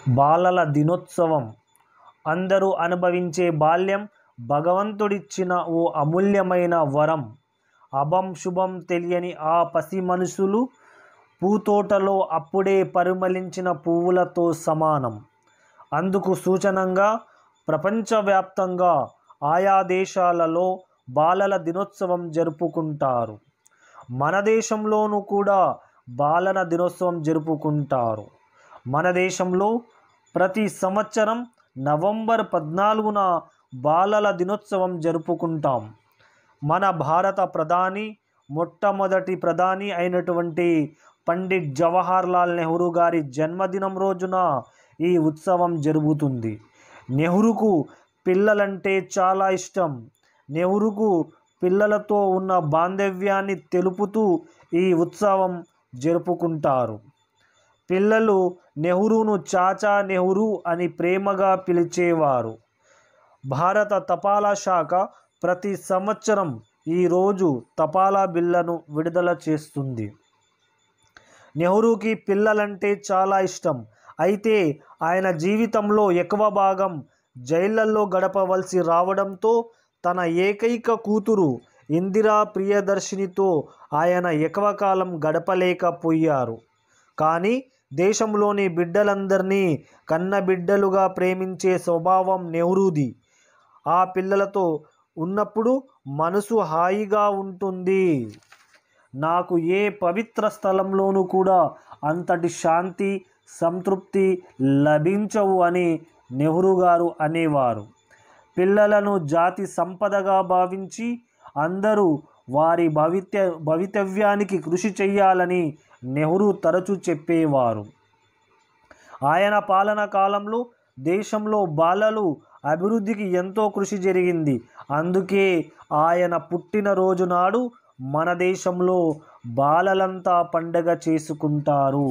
బాలల దినోత్సవం అందరూ అనుభవించే బాల్యం భగవంతుడిచ్చిన ఓ అమూల్యమైన వరం. అభం శుభం తెలియని ఆ పసి మనసులు పూతోటలో అప్పుడే పరిమళించిన పువ్వులతో సమానం. అందుకు సూచనంగా ప్రపంచవ్యాప్తంగా ఆయా దేశాలలో బాలల దినోత్సవం జరుపుకుంటారు. మన దేశంలోనూ కూడా బాలల దినోత్సవం జరుపుకుంటారు. మన దేశంలో ప్రతి సంవత్సరం నవంబర్ 14న బాలల దినోత్సవం జరుపుకుంటాం. మన భారత మొట్టమొదటి ప్రధాని అయినటువంటి పండిట్ జవహర్ లాల్ నెహ్రూ గారి జన్మదినం రోజున ఈ ఉత్సవం జరుగుతుంది. నెహ్రూకు పిల్లలంటే చాలా ఇష్టం. నెహ్రూకు పిల్లలతో ఉన్న బాంధవ్యాన్ని తెలుపుతూ ఈ ఉత్సవం జరుపుకుంటారు. పిల్లలు నెహ్రూను చాచా నెహ్రూ అని ప్రేమగా పిలిచేవారు. భారత తపాలా శాఖ ప్రతి సంవత్సరం ఈరోజు తపాలా బిళ్లను విడుదల చేస్తుంది. నెహ్రూకి పిల్లలంటే చాలా ఇష్టం. అయితే ఆయన జీవితంలో ఎక్కువ భాగం జైళ్లలో గడపవలసి రావడంతో తన ఏకైక కూతురు ఇందిరా ప్రియదర్శినితో ఆయన ఎక్కువ కాలం గడపలేకపోయారు. కానీ దేశంలోని బిడ్డలందరినీ కన్నబిడ్డలుగా ప్రేమించే స్వభావం నెహ్రూది. ఆ పిల్లలతో ఉన్నప్పుడు మనసు హాయిగా ఉంటుంది. నాకు ఏ పవిత్ర స్థలంలోనూ కూడా అంతటి శాంతి, సంతృప్తి లభించవు అని నెహ్రూ గారు అనేవారు. పిల్లలను జాతి సంపదగా భావించి అందరూ వారి భవితవ్యానికి కృషి చేయాలని నెహ్రూ తరచూ చెప్పేవారు. ఆయన పాలనా కాలంలో దేశంలో బాలలు అభివృద్ధికి ఎంతో కృషి జరిగింది. అందుకే ఆయన పుట్టినరోజు నాడు మన దేశంలో బాలలంతా పండగ చేసుకుంటారు.